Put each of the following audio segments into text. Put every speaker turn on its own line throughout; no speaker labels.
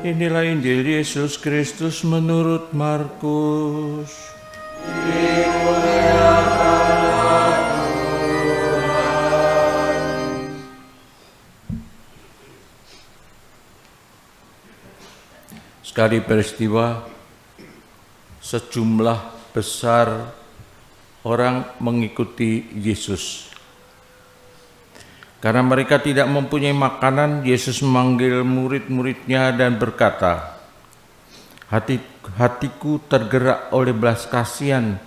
Inilah Injil Yesus Kristus menurut Markus. Sekali peristiwa, sejumlah besar orang mengikuti Yesus. Karena mereka tidak mempunyai makanan, Yesus memanggil murid-muridnya dan berkata, hatiku tergerak oleh belas kasihan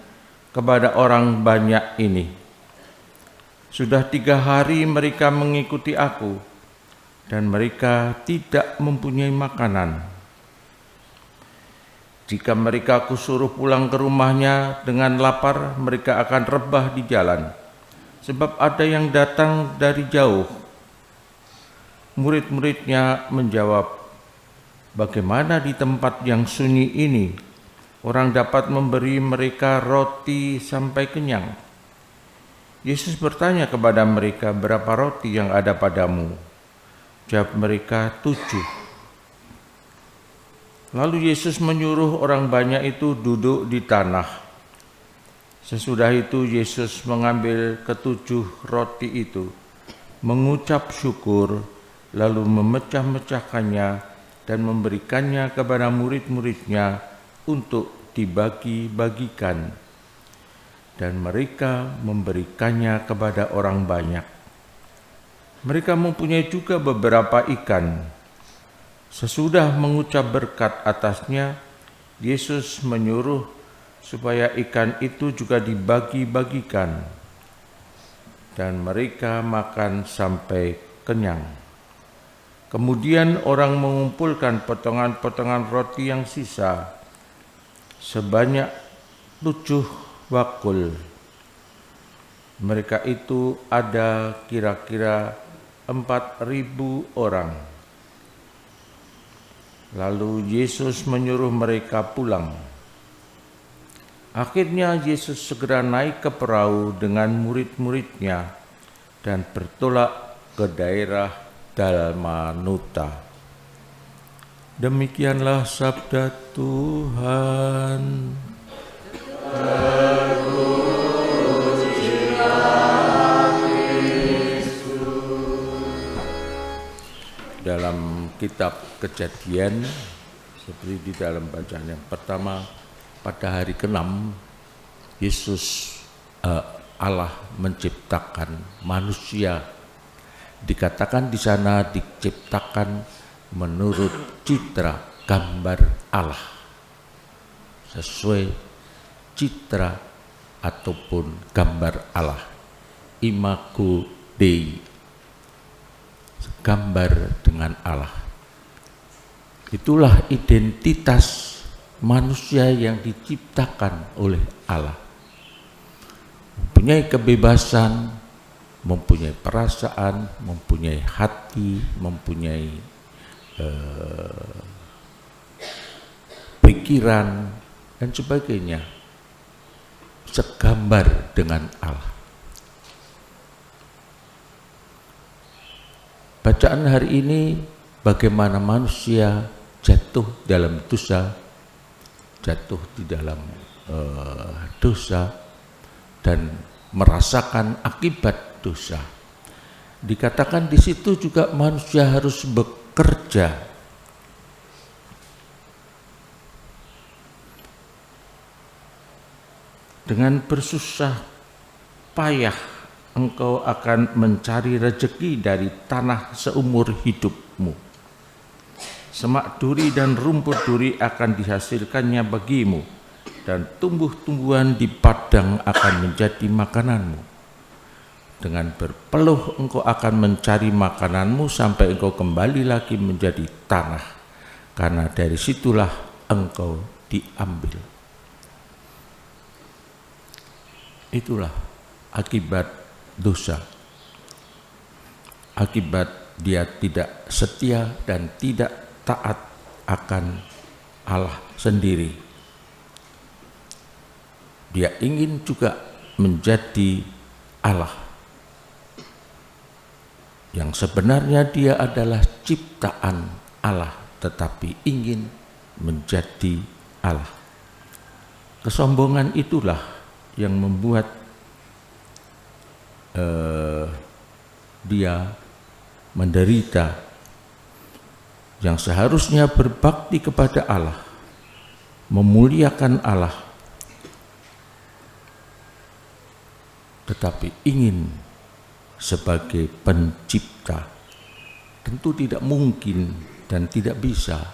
kepada orang banyak ini. Sudah 3 hari mereka mengikuti aku, dan mereka tidak mempunyai makanan. Jika mereka aku suruh pulang ke rumahnya dengan lapar, mereka akan rebah di jalan. Sebab ada yang datang dari jauh. Murid-muridnya menjawab, bagaimana di tempat yang sunyi ini orang dapat memberi mereka roti sampai kenyang? Yesus bertanya kepada mereka, berapa roti yang ada padamu? Jawab mereka, 7. Lalu Yesus menyuruh orang banyak itu duduk di tanah. Sesudah itu Yesus mengambil ke-7 roti itu, mengucap syukur, lalu memecah-mecahkannya dan memberikannya kepada murid-muridnya untuk dibagi-bagikan. Dan mereka memberikannya kepada orang banyak. Mereka mempunyai juga beberapa ikan. Sesudah mengucap berkat atasnya, Yesus menyuruh supaya ikan itu juga dibagi-bagikan, dan mereka makan sampai kenyang. Kemudian orang mengumpulkan potongan-potongan roti yang sisa sebanyak 7 bakul. Mereka itu ada kira-kira 4.000 orang. Lalu Yesus menyuruh mereka pulang. Akhirnya Yesus segera naik ke perahu dengan murid-muridnya dan bertolak ke daerah Dalmanuta. Demikianlah sabda Tuhan. Dalam kitab Kejadian, seperti di dalam bacaan yang pertama, pada hari ke-6 Allah menciptakan manusia. Dikatakan di sana diciptakan menurut citra gambar Allah, sesuai citra ataupun gambar Allah, imago Dei, gambar dengan Allah. Itulah identitas manusia yang diciptakan oleh Allah. Mempunyai kebebasan, mempunyai perasaan, mempunyai hati, mempunyai pikiran dan sebagainya. Segambar dengan Allah. Bacaan hari ini bagaimana manusia jatuh dalam dosa, jatuh di dalam dosa dan merasakan akibat dosa. Dikatakan di situ juga manusia harus bekerja. Dengan bersusah payah engkau akan mencari rezeki dari tanah seumur hidupmu. Semak duri dan rumput duri akan dihasilkannya bagimu, dan tumbuh-tumbuhan di padang akan menjadi makananmu. Dengan berpeluh engkau akan mencari makananmu sampai engkau kembali lagi menjadi tanah, karena dari situlah engkau diambil. Itulah akibat dosa. Akibat dia tidak setia dan tidak taat akan Allah sendiri. Dia ingin juga menjadi Allah, yang sebenarnya dia adalah ciptaan Allah tetapi ingin menjadi Allah. Kesombongan itulah yang membuat dia menderita, yang seharusnya berbakti kepada Allah, memuliakan Allah, tetapi ingin sebagai pencipta. Tentu tidak mungkin dan tidak bisa,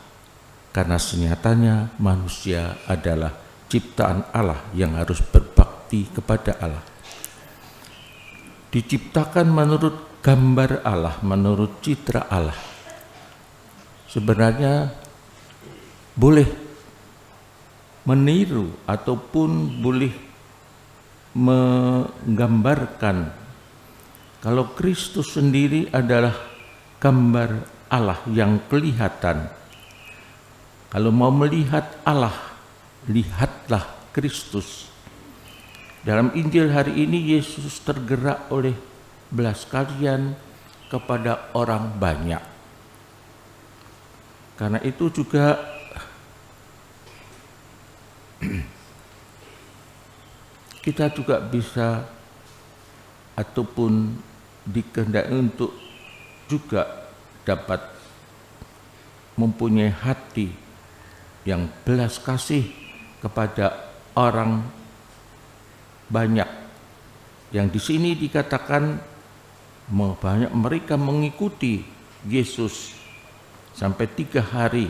karena senyatanya manusia adalah ciptaan Allah yang harus berbakti kepada Allah. Diciptakan menurut gambar Allah, menurut citra Allah. Sebenarnya boleh meniru ataupun boleh menggambarkan kalau Kristus sendiri adalah gambar Allah yang kelihatan. Kalau mau melihat Allah, lihatlah Kristus. Dalam Injil hari ini Yesus tergerak oleh belas kasihan kepada orang banyak. Karena itu juga kita juga bisa ataupun dikehendaki untuk juga dapat mempunyai hati yang belas kasih kepada orang banyak. Yang di sini dikatakan banyak mereka mengikuti Yesus sampai 3 hari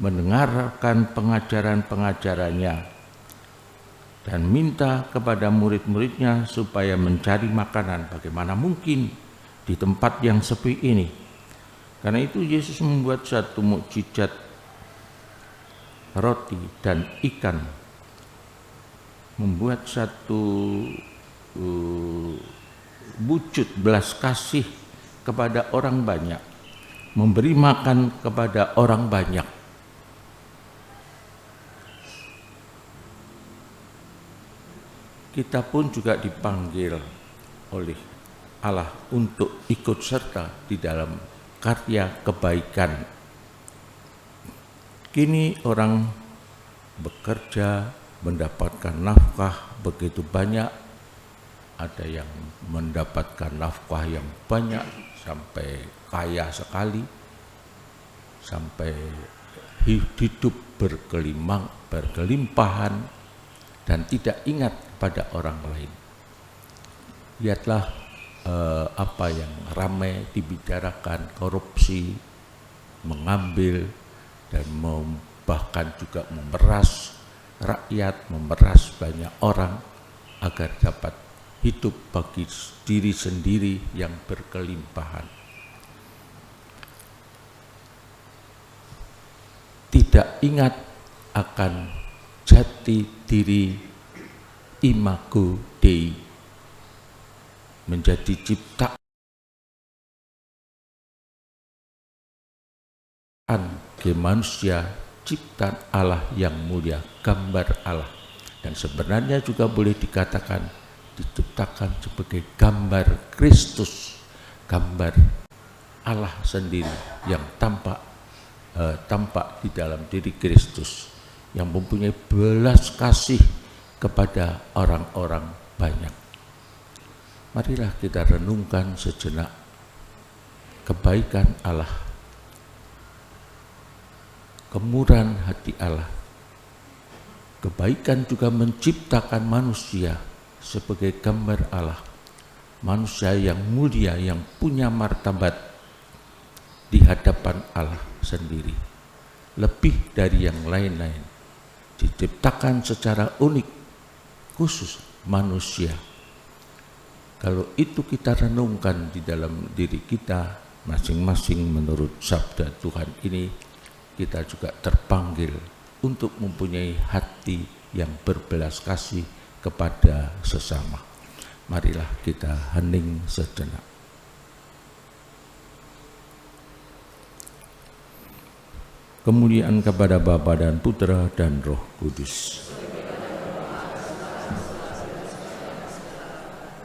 mendengarkan pengajaran-pengajarannya dan minta kepada murid-muridnya supaya mencari makanan. Bagaimana mungkin di tempat yang sepi ini? Karena itu Yesus membuat satu mukjizat roti dan ikan, membuat satu wujud belas kasih kepada orang banyak, memberi makan kepada orang banyak. Kita pun juga dipanggil oleh Allah untuk ikut serta di dalam karya kebaikan. Kini orang bekerja, mendapatkan nafkah begitu banyak. Ada yang mendapatkan nafkah yang banyak sampai kaya sekali, sampai hidup berkelimpahan dan tidak ingat pada orang lain. Lihatlah apa yang ramai dibicarakan, korupsi, mengambil dan bahkan juga memeras rakyat, memeras banyak orang agar dapat hidup bagi diri sendiri yang berkelimpahan. Tidak ingat akan jati diri imago Dei, menjadi ciptaan ke manusia, ciptaan Allah yang mulia, gambar Allah. Dan sebenarnya juga boleh dikatakan diciptakan sebagai gambar Kristus, gambar Allah sendiri yang tampak di dalam diri Kristus, yang mempunyai belas kasih kepada orang-orang banyak. Marilah kita renungkan sejenak kebaikan Allah, kemurahan hati Allah. Kebaikan juga menciptakan manusia sebagai gambar Allah, manusia yang mulia, yang punya martabat di hadapan Allah sendiri, lebih dari yang lain-lain, diciptakan secara unik, khusus manusia. Kalau itu kita renungkan di dalam diri kita masing-masing menurut sabda Tuhan ini, kita juga terpanggil untuk mempunyai hati yang berbelas kasih kepada sesama. Marilah kita hening sejenak. Kemuliaan kepada Bapa dan Putra dan Roh Kudus.